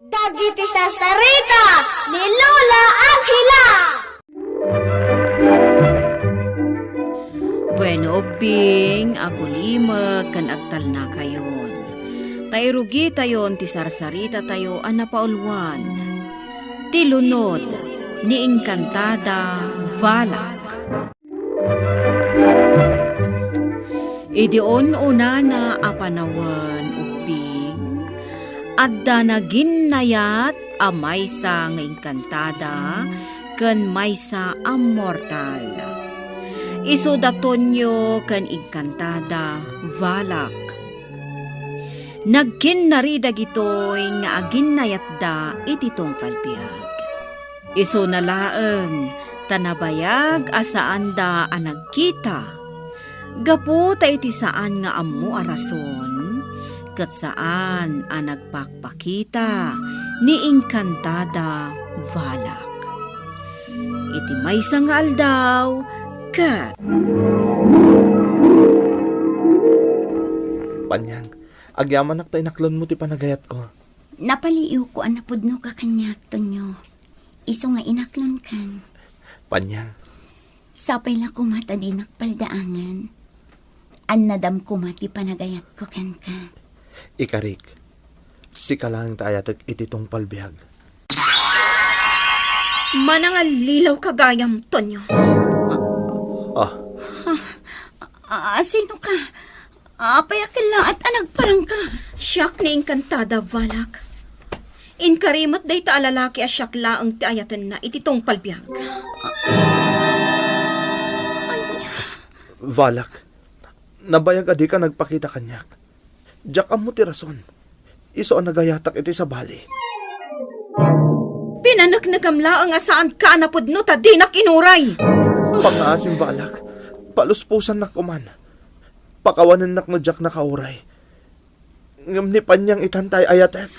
Dagiti sasarita ni Lola Angela. Bueno, Bing, agulimag kan agtal na kayon. Tayrugi tayon ti sarsarita tayo anapaulwan. Ti lunod ni Engkantada Valak. Idion una na apanawan, Bing, adda na ginnayat a maysa nga Engkantada ken maysa a mortal. Isu datonyo ken Engkantada Valak. Nagkinnarida gitoy nga aginnayat da iti tungpal biag. Isu nalaeng tanabayag asaan da a nagkita. Gapu ta iti saan nga ammo a rason, ket saan a nagpakpakita ni Engkantada Valak. Iti maysa nga aldaw, ket Panyang, agyaman ak tayo naklon mo ti panagayat ko. Napaliw ko ang napudno ka kanyak, Tonyo. Iso nga inaklon kan. Panyang, Sapay la kumata di nakpaldaangan. An nadam kumati panagayat ko kan ka. ikarik, si kalang tayatag iti tong palbihag. manangal lilaw kagayam, Tonyo. Sino ka? Apayakil lang at anagparang ka. Siyak ni Engkantada Valak. Inkarimat day ta alalaki a siyak laang ti ayatan na iti tungpal biag. Valak, nabayag adi ka nagpakita kanyak. Diyak mo ti rason. Iso ang nagayatak iti sa bali. Pinanagnagam laang asaan ka napudno ta di nakinuray. Pangasim Valak, paluspusan na kuman. Pakawanan nak no diyak nakauray. Ngam ni Panyang itantay ayatek.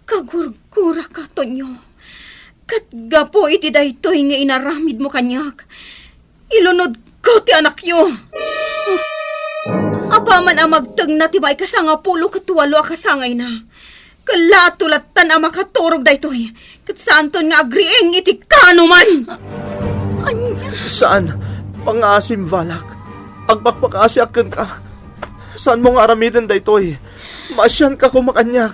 Kagurgura ka, Tonyo. Kat gapo iti daytoy nga inaramid mo kanyak. Ilunod ko ti anak yo. Apaman ang magteng na tibay kasanga pulo katuwalo a kasangay na. Kalatulatan ang makaturog daytoy. Kat santon nga agrieng iti kanuman. Saan? Pangasim Valak. Agpakpakasi akin ka. Saan mo nga aramidan daytoy? Masyan ka kumakanyak.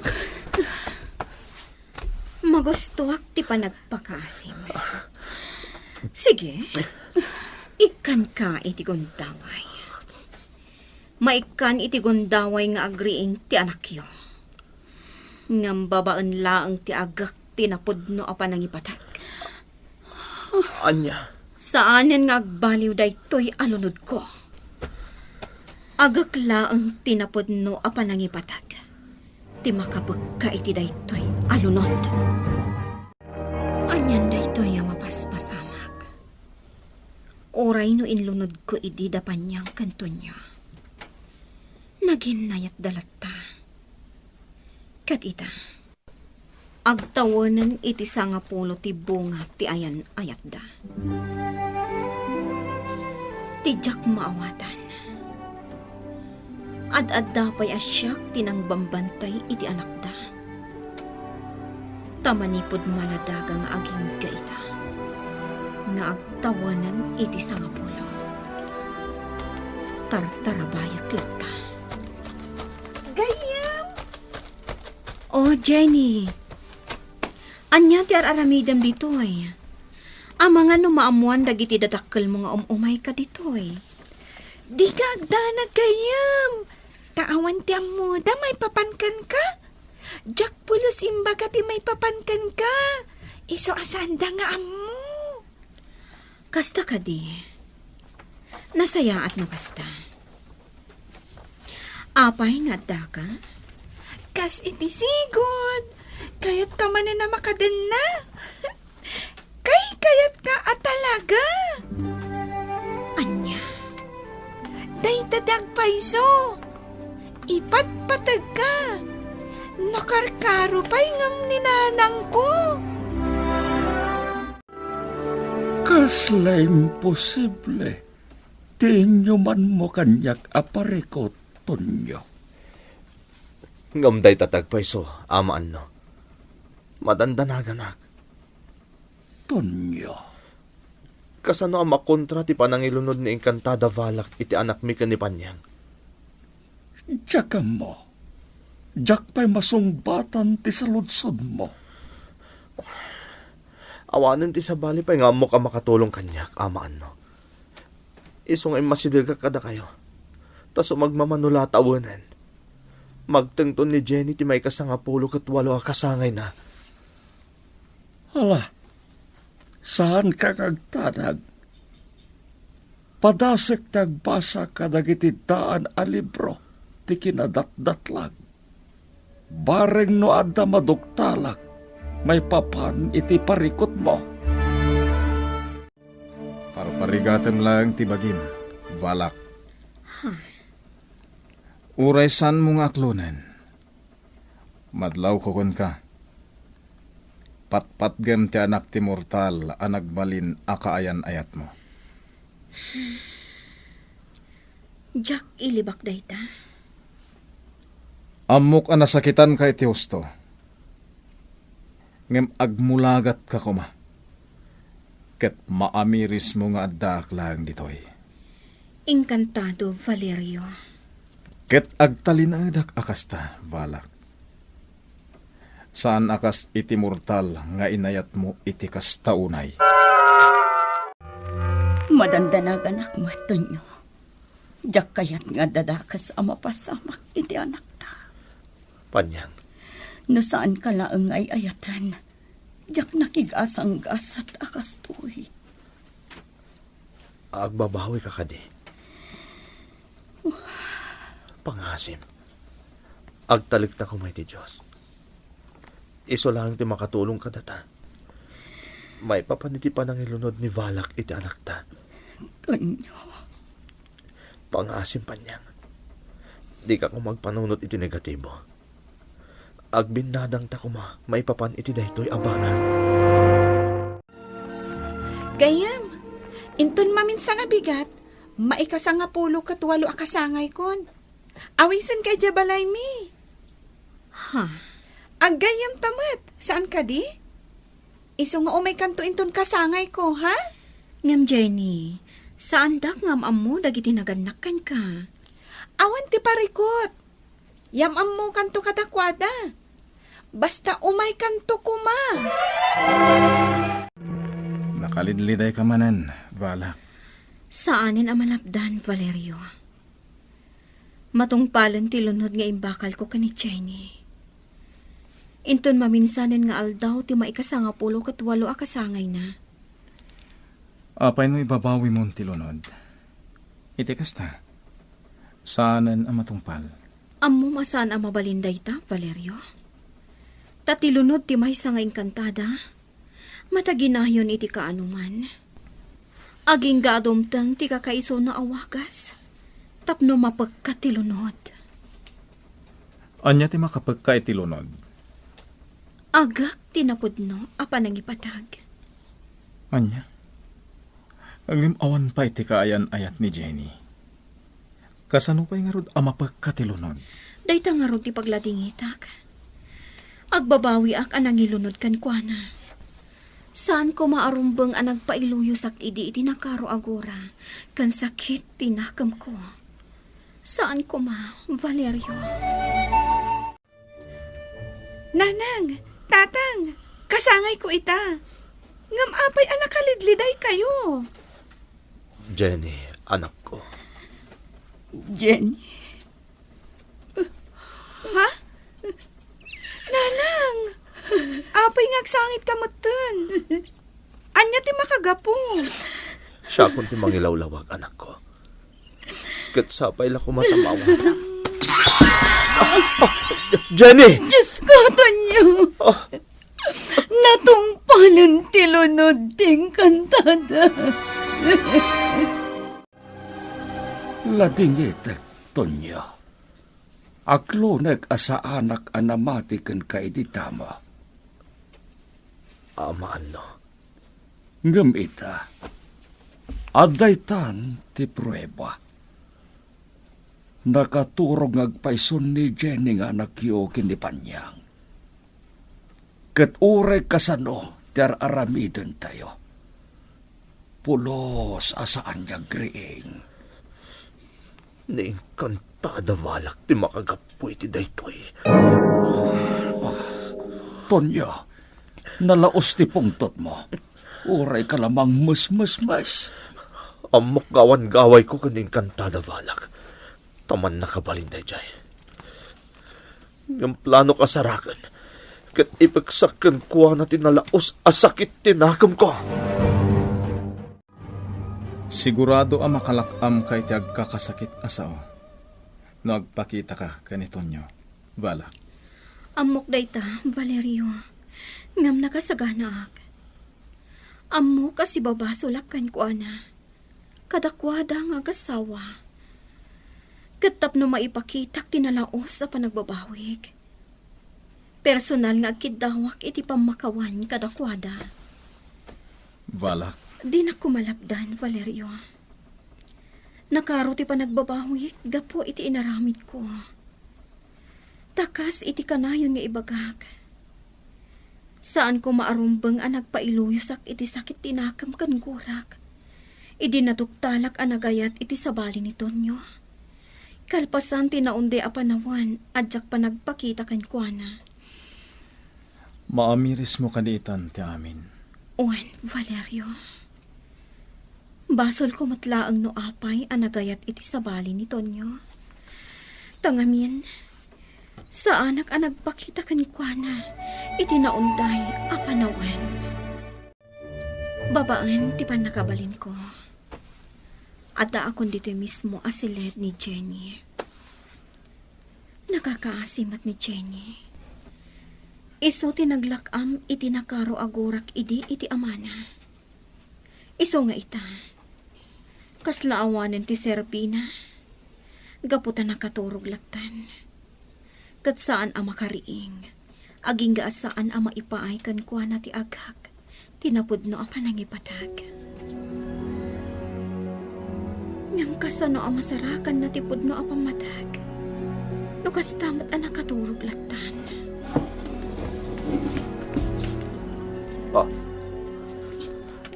Magustuak ti panagpakasim. Sige, ikan ka iti gundaway. Maikan iti gundaway nga agriing ti anak yo. Ngam babaan laang ti agak tinapudno a panangipatag. Anya, Saanen nga agbaliw daytoy alunod ko. Agak laang tinapudno a panangipatag. Ti makabagka iti daytoy alunod. Anyan daytoy a mapaspasamak. Oray no inlunod ko idi da panyang kanto niya. Naginayat dalata. Kat ita, agtawanan iti sangapulo ti bunga ti ayan ayat da. Tijak maawatan. Ad-adda pa'y asyak tinang bambantay iti anak da. Tamanipod maladaga nga aging gaita. Nga agtawanan iti sangapulo. Tartarabayak lata. Gayam! Oh, Jenny. Anya ti araramidam ditoy. Ang mga numaamuan dagiti dadakkel mo nga umay ka ditoy. Di ka agdanag gayam! Taawan ti amuda may papankan ka? Jack pulos imbaga ti may papankan ka. Iso asanda nga amu. Kasta ka di. Nasayaat no kasta. Apay nga da ka? Kas iti sigod. Kayat ka man na makaden na. Kayat ka at talaga. Anya. Day tadag paiso. Ipatpatag ka. Nakarkaro pa'y ngam ni nanang ko. Kasla imposible. Tinyo man mo kanyak aparikot, Tonyo. Ngam day tatagpay so, amaan no. Madandanagan. Tonyo, Kasano ang makontra ti panangilunod ni Encantada Valak iti anak mi ken ni Panyang. tsaka mo. Jak pa'y masungbatan ti saludsod mo. Awanan ti sabali pa'y nga mo ka makatulong kanyak, amaan no. Isong ay masidir ka kada kayo. Tas magmamanula tawanan. Magtengton ni Jenny ti may kasangapulo ket 8 kasangay na. Hala, saan ka kagtanag? Padasek tagbasa ka dagiti daan a libro, ti kinadatdatlag. Bareng no adda maduktalak, may papan iti parikot mo. Parparigatem lang tibagin, Valak. Uray san mong aklunan. Madlaw kukon ka. Patpatgem ti anak ti mortal anagbalin akaayan ayat mo. Jack, ilibak dayta. Amok ang nasakitan ka iti husto. Ngem agmulagat ka kuma. Ket maamiris mo nga adda lang ditoy. Encantado, Valerio. Ket agtalinadak akasta, Valak. Saan akas iti mortal nga inayat mo iti kastaunay? Madandanagan ak matonyo. Jak kayat nga dadakas ang mapasamak iti anak ta. Panyang, No saan ka laang ay ayatan. Jak nakigasang gasat akas tuwi. agbabawi ka kadi. Pangasim. Agtalikta ko may ti Diyos. Iso lang ti makatulong ka data. May papaniti pa ng ilunod ni Valak iti anak ta. Tonyo. Pangasim Panyang. Di ka kung magpanunot iti negatibo. Agbinadang ta kuma, may papan iti daytoy abangan. Gayam, inton maminsan na bigat, maikasangapulo kat 8 akasangay kon. Awisan kay Jabalay mi. Ha? Agayam tamat, saan ka di? Iso nga umay kanto inton kasangay ko, ha? Ngam Jenny, saan dak ngam ammo dagiti nagannakan ka? Awan ti parikot. Yamam mo kanto kadakwada. Basta umay kanto kuma. Nakalidliday ka manan, Valak. Saanin ang malapdan, Valerio? Matungpalan ti lunod nga imbakal ko kani Jenny. Inton maminsanin nga aldaw ti maikasangapulo kat 8 akasangay na. Apay no ibabawi mo tilunod. Iti kasta. Saanan ang matungpal? Ammo masaan ang mabalinday ta, Valerio? Tatilunod ti may nga engkantada. Mataginayon iti kaanuman. Aging gaadumtang ti kakaiso na awagas. Tapno mapagkatilunod. Anya ti makapagka itilunod? Agak tinapudno apan ang ipatag. Anya? Ang awan pa iti kaayan ayat ni Jenny. Kasano pa'y nga rod ang mapagkatilunod? Dayta nga ron ti pagladingitak. Agbabawi ak anang ilunod kan kuana. Saan ko maarumbang anang pailuyos ak iti nakaro agora. Kan sakit tinakam ko. Saan ko ma, Valerio? Nanang, tatang, kasangay ko ita. Ngam apay anak kalidliday kayo. Jenny, anak ko. Jenny. Ha? Nanang, apay ngagsangit ka matan. Anya ti makagapo. Siya kung ti mangilawlawag, anak ko. Kat sapay la kumatamawa. Jenny! Diyos ko, Tonyo. Natungpalan tilunod ting kantada. Ladingitek, Tonyo. Akloneg asa anak anamatiken ka iti tama. Amaan no. Ngem ita, adaytan ti prueba. Nakaturog ngagpaisun ni Jenny nga nakyo kini Panyang. Ket ure kasano ter aramiden tayo. Pulos asaan nga griing. Naingkantada balak ti makagapoy ti daytoy. Tonyo, nalaos ti pungtot mo. Uray ka lamang mas. Amok gawan gaway ko kaning kantada balak. Taman nakabalin day jay. Ng plano kasarakan. Kat ipagsakan ko na tinalaos asakit tinakam ko. Sigurado ang makalakam kay ti agkakasakit asaw. Nagpakita ka kanito nyo, Vala. Amok dayta, Valerio. Ngam nakasagana ak. Amok kasi babasulak kan ko ana. Kadakwada nga kasawa. Katap no maipakitak tinalaos sa panagbabawig. Personal nga kidawak iti pamakawan kadakwada. Vala, Di na kumalapdan, Valerio. Nakaro ti panagbabawig, gapo iti inaramid ko. Takas iti kanayon nga ibagak. Saan ko maarumbang ang nagpailuyusak iti sakit tinakam kan gurak. Idi natuktalak ang nagayat iti sabali ni Tonyo. Kalpasan tinaunde a panawan, adyak pa nagpakita kan kuana. maamiris mo kanitan ti amin. Uwan, Valerio. Basol ko matlaang no apay ang nagayat iti sabali ni Tonyo. Tangamin, sa anak ang nagpakita kan kuana, iti naunday a panawan. Babaan ti panakabalin ko. Ada akong dito mismo asilet ni Jenny. Nakakaasimat ni Jenny. Iso tinaglakam iti nakaro agorak idi iti amana. Iso nga ita. Kaslaawanen ti Serbina. Gaputan nakaturog latan. Kat saan ang makariing. Aging gaasaan ang maipaay kan kuha na ti agak. Tinapod no ang panangipatag. Ngam kasano ang masarakan na tipod no ang pamatag. No kastamat ang nakaturog latan.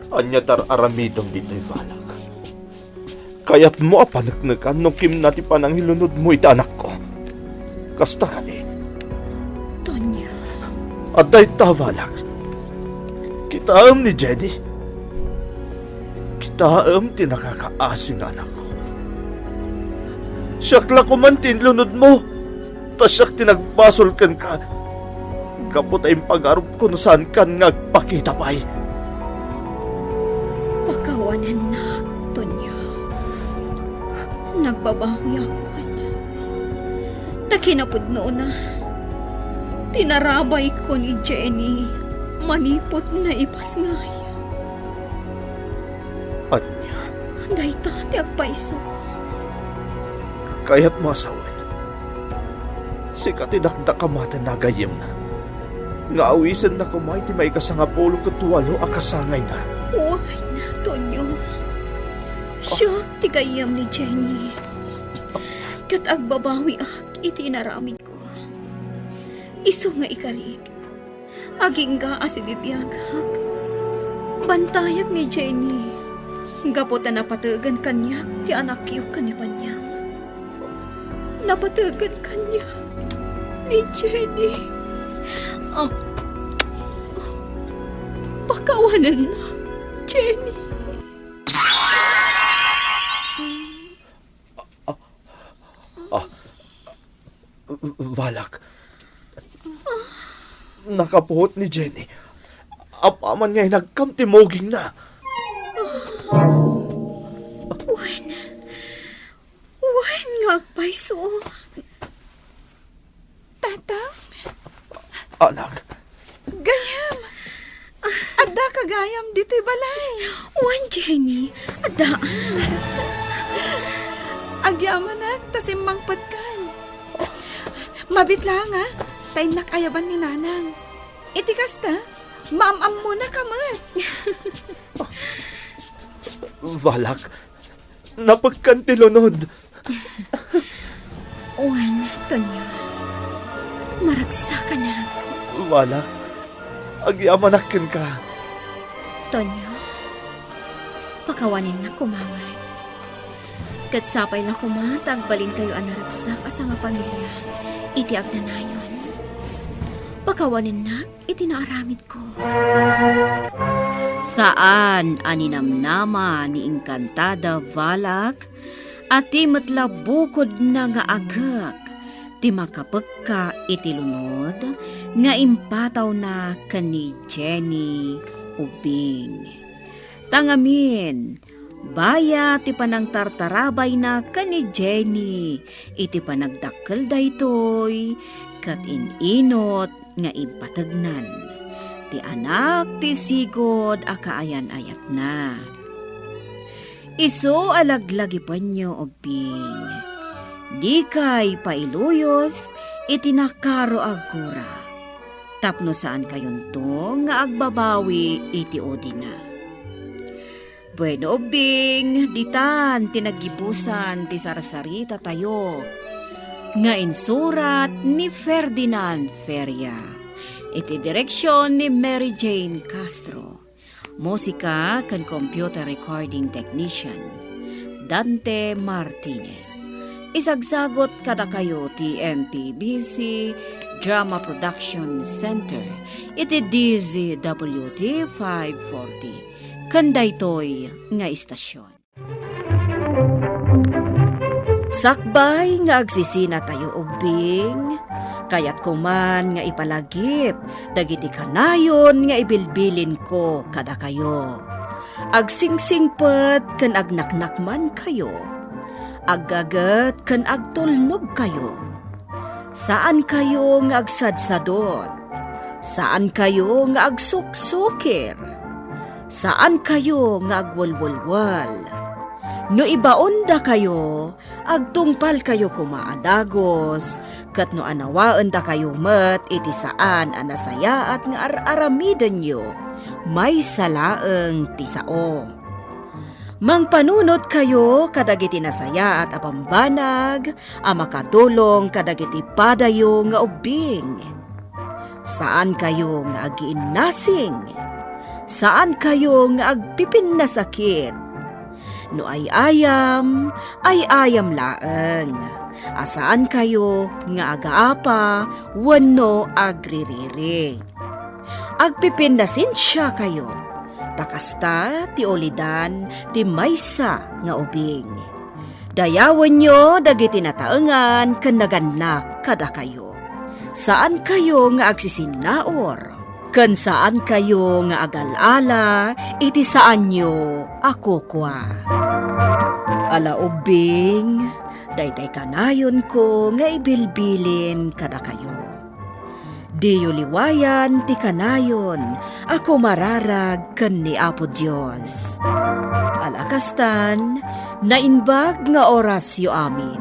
Anya tar aramidong dito'y balak. Kaya't mo apanagnagan nung kimnati pa nang hilunod mo iti anak ko. Kasta ka ni. Tonya. Aday tavalak. Kitaam ni Jenny. Kitaam ti nakakaasing anak ko. Siyakla ko man tinlunod mo. Tas siyak tinagbasol kan ka. Kapot ay pag-arup ko no saan kan ngagpakita pa'y. Pakawanan na, Tonya. Nagbabawi ako. Takinapod noon na. Tinarabay ko ni Jenny. Manipot na ipasngay. Anya, Day tati agpaiso. kaya't masawin. Sikatidakdak kamatan nagayim na. Nga awisan na kumay ti may kasangapulo katuwalo akasangay na. Uway na, Tonyo. Siya, tigayam ni Jenny. Kat agbabawi ak, iti naramid ko. Iso nga ikarig. Aging ga asibibiyagak. Bantayag ni Jenny. Gaputan napatagan kanya, ti anak yuk kanipan niya. Napatagan kanya ni Jenny. Pakawanan na, Jenny. Balak. Nakapuhot ni Jenny. Apaman nga'y nagkamtimoging na. Wen nga agpaiso. Tatang, Anak, gayam. Ada ka gayam dito'y balay. Wen, Jenny. Adaan. Agyaman na, tasimang patkan. Mabit lang ha, tayo nakayaban ni nanang. Itikas ta, maam-am mo na kamat. Balak. Napagkantilunod. Wen, Tonya. Maragsa ka na. Balak. agyamanakken ka. Tonyo, pakawanin na kumaway. Katsapay lang kumatagbalin kayo ang naragsak asa nga pamilya. Iti agdanayon. Pakawanin na, itinaaramid ko. Saan aninamnama ni Encantada Valak at ti matlabukod na nga agak ti makapagka iti lunod nga impataw na kani Jenny Ubing. Tangamin, baya ti panang tartarabay na kani Jenny iti panagdakkel daytoy kat ininot nga ipatagnan. Ti anak ti sigod akaayan-ayat na. Iso alaglagi panyo Ubing. Di kay pailuyos itinakaro agura. Tapno saan kayon to nga agbabawi iti odina. Bueno Ubing, ditan tinagibusan ti sarasarita tayo. Nga insurat ni Ferdinand Feria. Iti direksyon ni Mary Jane Castro. Musika kan computer recording technician Dante Martinez. Isagsagot kada kayo ti MPBC Drama Production Center. Iti DZWD 540. Kandaytoy nga istasyon. Sakbay nga agsisina tayo Ubing. Kayat kuman nga ipalagip, dagiti kanayon nga ibilbilin ko kada kayo. Agsingsingpet kan agnaknakman kayo, aggagat kan agtulnog kayo. Saan kayo nga agsadsadot? Saan kayo nga agsuksukir? Saan kayo nga agwalwalwal? No ibaon da kayo, agtungpal kayo kumaadagos, kat no anawaan da kayo met iti saan anasaya at nga aramidan nyo, may salaeng tisao. Mangpanunot kayo kadagiti nasaya at apambanag, amakatulong kadagiti padayo nga ubing. Saan kayo nga agiinnasing? Saan kayo nga agpipin na sakit? No ay ayam laeng. Asaan kayo nga agaapa, wano agririri. Agpipindasin siya kayo. Takasta ti olidan ti maysa nga ubing. Dayawan nyo dagiti nataengan ken naganak kada kayo. Saan kayo nga agsisinaor? Ken saan kayo nga agalala, iti saan nyo ako kwa. Ala ubing, daytay kanayon ko nga ibilbilin kada kayo. Diyo liwayan ti kanayon, ako mararag ken ni Apo Dios. Alakastan, nainbag nga oras yo amin.